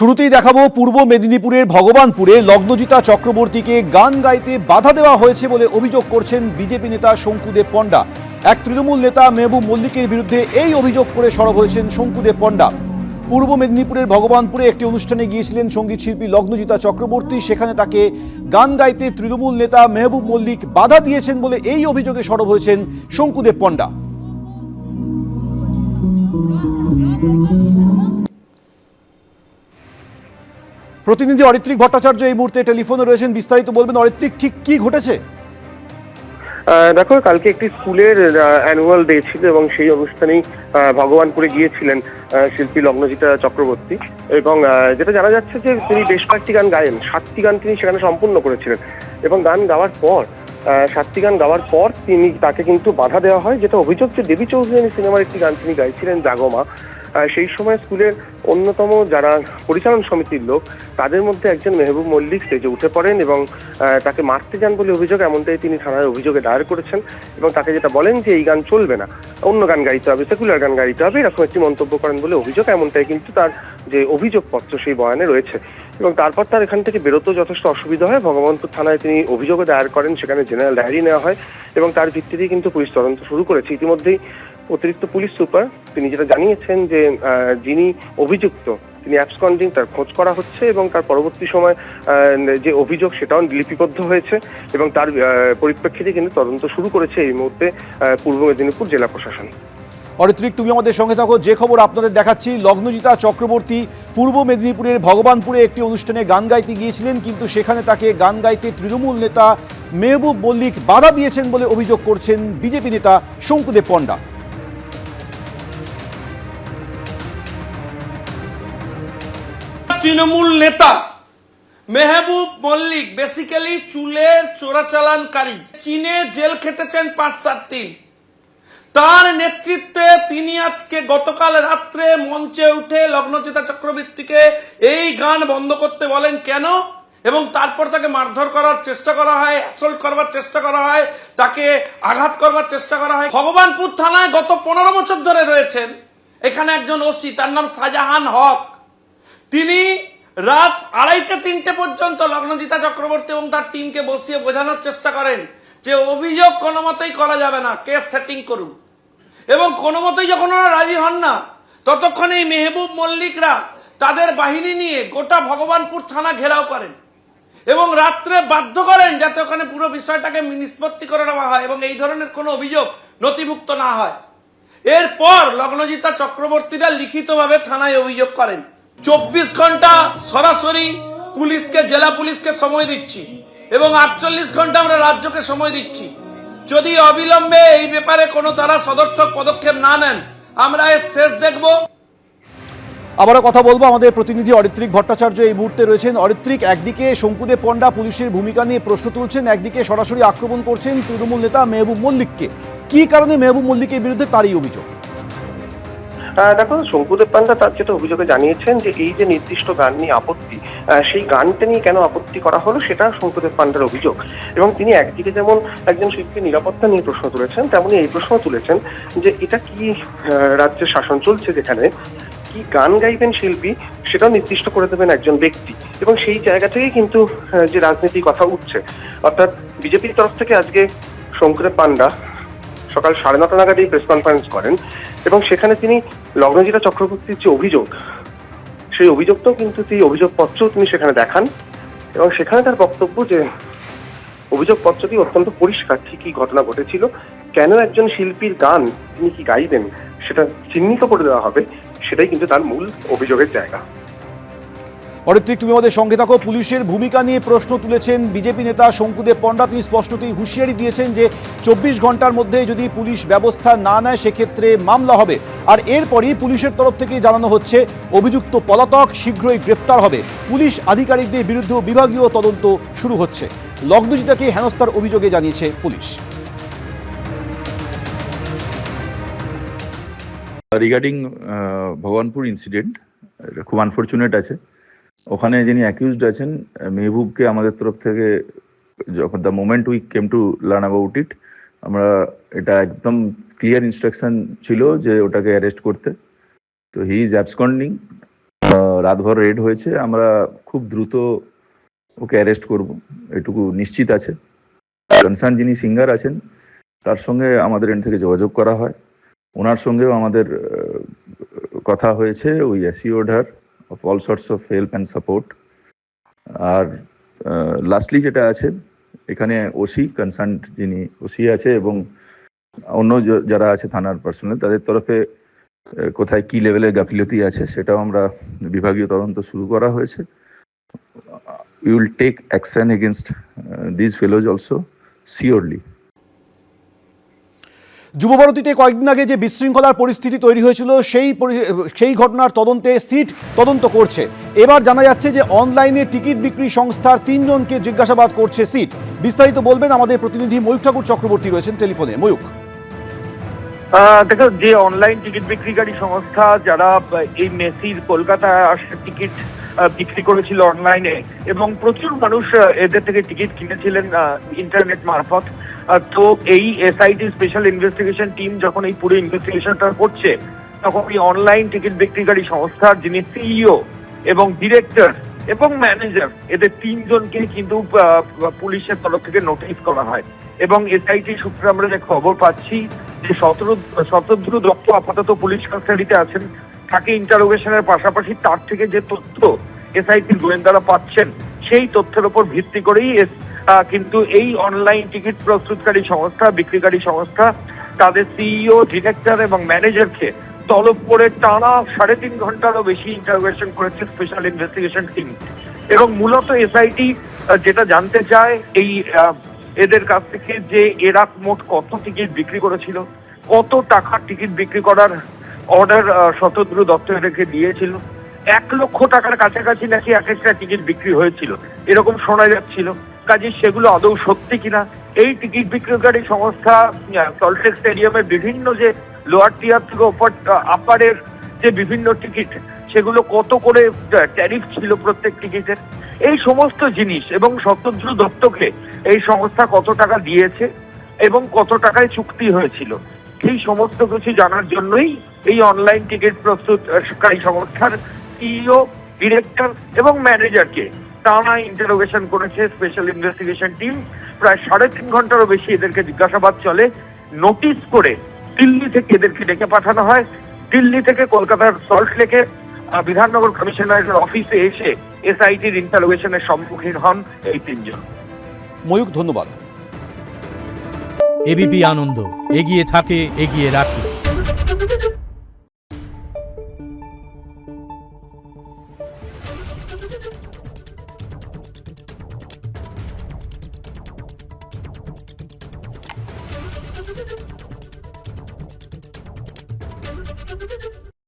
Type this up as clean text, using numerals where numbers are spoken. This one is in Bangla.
শুরুতেই দেখাবো পূর্ব মেদিনীপুরের ভগবানপুরে লগ্নজিতা চক্রবর্তীকে গান গাইতে বাধা দেওয়া হয়েছে বলে অভিযোগ করছেন বিজেপি নেতা শঙ্কুদেব পণ্ডা। এক তৃণমূল নেতা মেহবুব মল্লিকের বিরুদ্ধে এই অভিযোগ করে সরব হয়েছেন শঙ্কুদেব পণ্ডা। পূর্ব মেদিনীপুরের ভগবানপুরে একটি অনুষ্ঠানে গিয়েছিলেন সঙ্গীত শিল্পী লগ্নজিতা চক্রবর্তী। সেখানে তাকে গান গাইতে তৃণমূল নেতা মেহবুব মল্লিক বাধা দিয়েছেন বলে এই অভিযোগে সরব হয়েছেন শঙ্কুদেব পণ্ডা। প্রতিনিধি অরিত্রিক ভট্টাচার্য এই মুহূর্তে টেলিফোনে রয়েছেন, বিস্তারিত বলবেন। অরিত্রিক, ঠিক কি ঘটেছে? দেখো, কালকে একটি স্কুলের অ্যানুয়াল ডে ছিল এবং সেই অনুষ্ঠানেই ভগবানপুরে গিয়েছিলেন শিল্পী লগ্নজিতা চক্রবর্তী এবং যেটা জানা যাচ্ছে যে তিনি বেশ কয়েকটি গান গায়েন, 7টি গান তিনি সেখানে সম্পূর্ণ করেছিলেন এবং গান গাওয়ার পর 7টি গান গাওয়ার পর তাকে কিন্তু বাধা দেওয়া হয়, যেটা অভিযোগ যে দেবী চৌধুরানী সিনেমার একটি গান তিনি গাইছিলেন জাগমা। সেই সময় স্কুলের অন্যতম যারা পরিচালন সমিতির লোক তাদের মধ্যে একজন মেহবুব মল্লিক স্টেজে উঠে পড়েন এবং তাকে মারতে যান বলে অভিযোগ, এমনটাই তিনি থানায় অভিযোগে দায়ের করেছেন এবং তাকে যেটা বলেন যে এই গান চলবে না, অন্য গান গাইতে হবে, সেকুলার গান গাইতে হবে, এরকম একটি মন্তব্য করেন বলে অভিযোগ। এমনটাই কিন্তু তার যে অভিযোগপত্র সেই বয়ানে রয়েছে এবং তারপর তার এখান থেকে বেরোতেও যথেষ্ট অসুবিধা হয়। ভগবানপুর থানায় তিনি অভিযোগও দায়ের করেন, সেখানে জেনারেল ডায়েরি নেওয়া হয় এবং তার ভিত্তিতেই কিন্তু পুলিশ তদন্ত শুরু করেছে। ইতিমধ্যেই অতিরিক্ত পুলিশ সুপার তিনি যেটা জানিয়েছেন যে যিনি অভিযুক্ত তিনি অ্যাবসকন্ডিং, তার খোঁজ করা হচ্ছে এবং তার পরবর্তী সময় যে অভিযোগ সেটাও লিপিবদ্ধ হয়েছে এবং তার পরিপ্রেক্ষিতে কিন্তু তদন্ত শুরু করেছে এই মুহূর্তে পূর্ব মেদিনীপুর জেলা প্রশাসন। অরিত্রিক, তুমি আমাদের সঙ্গে থাকো। যে খবর আপনাদের দেখাচ্ছি, লগ্নজিতা চক্রবর্তী পূর্ব মেদিনীপুরের ভগবানপুরে একটি অনুষ্ঠানে গান গাইতে গিয়েছিলেন, কিন্তু সেখানে তাকে গান গাইতে তৃণমূল নেতা মেহবুব মল্লিক বাধা দিয়েছেন বলে অভিযোগ করছেন বিজেপি নেতা শঙ্কুদেব পণ্ডা। তৃণমূল নেতা মেহবুব মল্লিক বেসিক্যালি চুলের চোরাচালানকারী, চীনে জেল খেটেছেন 5-7 দিন। তার নেতৃত্বে তিনি আজকে গতকাল রাত্রে মঞ্চে উঠে লগ্নজিতা চক্রবর্তীকে এই গান বন্ধ করতে বলেন। কেন? এবং তারপর তাকে মারধর করার চেষ্টা করা হয়, অ্যাসল্ট করবার চেষ্টা করা হয়, তাকে আঘাত করবার চেষ্টা করা হয়। ভগবানপুর থানায় গত 15 বছর ধরে রয়েছেন এখানে একজন ওসি, তার নাম শাহজাহান হক। তিনি রাত 2:30-3টে পর্যন্ত লগ্নজিতা চক্রবর্তী এবং তার টিমকে বসিয়ে বোঝানোর চেষ্টা করেন যে অভিযোগ কোনো মতেই করা যাবে না, কেস সেটিং করুন। এবং কোনো মতেই যখন ওরা রাজি হন না, ততক্ষণ এই মেহবুব মল্লিকরা তাদের বাহিনী নিয়ে গোটা ভগবানপুর থানা ঘেরাও করেন এবং রাত্রে বাধ্য করেন যাতে ওখানে পুরো বিষয়টাকে নিষ্পত্তি করে নেওয়া হয় এবং এই ধরনের কোনো অভিযোগ নথিভুক্ত না হয়। এরপর লগ্নজিতা চক্রবর্তীরা লিখিতভাবে থানায় অভিযোগ করেন। 24 ঘন্টা সরাসরি পুলিশকে, জেলা পুলিশকে সময় দিচ্ছি এবং 48 ঘন্টা আমরা রাজ্যকে সময় দিচ্ছি। যদি অবিলম্বে এই ব্যাপারে কোনো তারা সদর্থক পদক্ষেপ না নেন, আমরা এর শেষ দেখব। আবারও কথা বলবো, আমাদের প্রতিনিধি অরিত্রিক ভট্টাচার্য এই মুহূর্তে রয়েছেন। অরিত্রিক, একদিকে শঙ্কুদেব পণ্ডা পুলিশের ভূমিকা নিয়ে প্রশ্ন তুলছেন, একদিকে সরাসরি আক্রমণ করছেন তৃণমূল নেতা মেহবুব মল্লিককে। কি কারণে মেহবুব মল্লিকের বিরুদ্ধে তারই অভিযোগ? দেখো, শঙ্কুদেব পণ্ডা তার যেটা অভিযোগে জানিয়েছেন যে এই যে নির্দিষ্ট গান নিয়ে আপত্তি, সেই গানটা নিয়ে কেন আপত্তি করা হলো সেটা শঙ্কুদেব পণ্ডার অভিযোগ এবং তিনি একদিকে যেমন একজন শিল্পীর নিরাপত্তা নিয়ে প্রশ্ন তুলেছেন, তেমনি এই প্রশ্ন তুলেছেন যে এটা কি রাজ্যের শাসন চলছে যেখানে কি গান গাইবেন শিল্পী সেটাও নির্দিষ্ট করে দেবেন একজন ব্যক্তি এবং সেই জায়গা থেকেই কিন্তু যে রাজনীতির কথা উঠছে। অর্থাৎ বিজেপির তরফ থেকে আজকে শঙ্কুদেব পণ্ডা সকাল 9:30 নাগাদ এই প্রেস কনফারেন্স করেন এবং সেখানে তিনি লগ্নজিতা চক্রবর্তীর যে অভিযোগ সেই অভিযোগটাও কিন্তু এই অভিযোগপত্রও তিনি সেখানে দেখান এবং সেখানে তার বক্তব্য যে অভিযোগপত্রটি অত্যন্ত পরিষ্কার, ঠিকই ঘটনা ঘটেছিল, কেন একজন শিল্পীর গান তিনি কি গাইবেন সেটা চিহ্নিত করে দেওয়া হবে, সেটাই কিন্তু তার মূল অভিযোগের জায়গা। অরিত্রিক, তুমি আমাদের সঙ্গে থাকো। পুলিশের ভূমিকা নিয়ে প্রশ্ন তুলেছেন বিজেপি নেতা শঙ্কুদেব পণ্ডা। তিনি স্পষ্টতই হুঁশিয়ারি দিয়েছেন যে 24 ঘন্টার মধ্যে যদি পুলিশ ব্যবস্থা না নেয় সেক্ষেত্রে মামলা হবে। আর এরপরই পুলিশের তরফ থেকে জানানো হচ্ছে অভিযুক্ত পলাতক শীঘ্রই গ্রেফতার হবে। পুলিশ আধিকারিকদের বিরুদ্ধে বিভাগীয় তদন্ত শুরু হচ্ছে। লগ্নজিতাকে হেনস্থার অভিযোগে জানিয়েছে পুলিশ। রিগার্ডিং ভগবানপুর ইনসিডেন্ট, খুব আনফর্চুনেট আছে। ওখানে যিনি অ্যাকিউজড আছেন মেহবুবকে আমাদের তরফ থেকে যখন the moment we came to learn about it, আমরা এটা একদম ক্লিয়ার ইনস্ট্রাকশন ছিল যে ওটাকে অ্যারেস্ট করতে। তো হি ইজ অ্যাবসকন্ডিং রাতভর রেড হয়েছে, আমরা খুব দ্রুত ওকে অ্যারেস্ট করব এটুকু নিশ্চিত আছে। কনসার্ন যিনি সিঙ্গার আছেন তার সঙ্গে আমাদের এন্ড থেকে যোগাযোগ করা হয়, ওনার সঙ্গেও আমাদের কথা হয়েছে। We assured her of all sorts of help and support. আর লাস্টলি যেটা আছে, এখানে ওসি কনসার্ন যিনি ওসি আছে এবং অন্য যারা আছে থানার পার্সোনাল, তাদের তরফে কোথায় কি লেভেলের গাফিলতি আছে সেটাও আমরা বিভাগীয় তদন্ত শুরু করা হয়েছে। We will take action against this fellows also surely. যুবভারতীতে কয়েকদিন আগে যে বিশৃঙ্খলার পরিস্থিতি তৈরি হয়েছিল সেই ঘটনার তদন্তে সিট তদন্ত করছে। এবার জানা যাচ্ছে যে অনলাইনে টিকিট বিক্রি সংস্থার 3 জনকে জিজ্ঞাসাবাদ করছে সিট। বিস্তারিত বলবেন আমাদের প্রতিনিধি ময়ূক ঠাকুর চক্রবর্তী রয়েছেন টেলিফোনে। ময়ূক, দেখো, যে অনলাইন টিকিট বিক্রিকারী সংস্থা যারা এই মেসির কলকাতা আসার টিকিট বিক্রি করেছিল অনলাইনে, এবং প্রচুর মানুষ এদের থেকে টিকিট কিনেছিলেন ইন্টারনেট মারফত, তো এই এসআইটি স্পেশাল ইনভেস্টিগেশন টিম যখন এই পুরো ইনভেস্টিগেশনটা করছে, তখন এই অনলাইন টিকিট বিক্রিকারী সংস্থার যিনি সিইও এবং ডিরেক্টর এবং ম্যানেজার, এদের 3 জনকে কিন্তু পুলিশের তরফ থেকে নোটিশ করা হয়। এবং এসআইটি সূত্রে আমরা যে খবর পাচ্ছি যে শতদ্রু দত্ত আপাতত পুলিশ কাস্টাডিতে আছেন। তাকে ইন্টারোগেশনের পাশাপাশি তার থেকে যে তথ্য এসআইটির গোয়েন্দারা পাচ্ছেন, সেই তথ্যের উপর ভিত্তি করেই কিন্তু এই অনলাইন টিকিট প্রস্তুতকারী সংস্থা, বিক্রিকারী সংস্থা, তাদের সিইও, ডিরেক্টর এবং ম্যানেজারকে তলব করে টানা 3.5 ঘন্টারও বেশি ইন্টারোগেশন করেছে স্পেশাল ইনভেস্টিগেশন টিম। এবং মূলত এসআইটি যেটা জানতে চায় এই এদের কাছ থেকে যে এরা মোট কত টিকিট বিক্রি করেছিল, কত টাকার টিকিট বিক্রি করার অর্ডার শতদ্রু দত্ত এদেরকে দিয়েছিল, 1 লক্ষ টাকার কাছাকাছি নাকি এক একটা টিকিট বিক্রি হয়েছিল এরকম শোনা যাচ্ছিল। কাজে সেগুলো আদৌ সত্যি কিনা, এই টিকিট বিক্রিকারী সংস্থা সল্টলেক স্টেডিয়ামের বিভিন্ন যে লোয়ার টিয়ার থেকে আপারের যে বিভিন্ন টিকিট, সেগুলো কত করে ট্যারিফ ছিল প্রত্যেক টিকিটের, এই সমস্ত জিনিস, এবং শতদ্রু দত্তকে এই সংস্থা কত টাকা দিয়েছে এবং কত টাকায় চুক্তি হয়েছিল, এই সমস্ত কিছু জানার জন্যই এই অনলাইন টিকিট প্রস্তুতকারী সংস্থার সিইও, ডিরেক্টর এবং ম্যানেজারকে টানা ইন্টারোগেশন করেছে স্পেশাল ইনভেস্টিগেশন টিম। প্রায় 3.5 ঘন্টারও বেশি এদেরকে জিজ্ঞাসাবাদ চলে। নোটিশ করে দিল্লি থেকে এদেরকে ডেকে পাঠানো হয়। দিল্লি থেকে কলকাতার সল্টলেকে বিধাননগর কমিশনারের অফিসে এসে এসআইটির ইন্টারোগেশনের সম্মুখীন হন এই 3 জন। ময়ূক, ধন্যবাদ। এবিপি আনন্দ, এগিয়ে থাকে, এগিয়ে রাখে।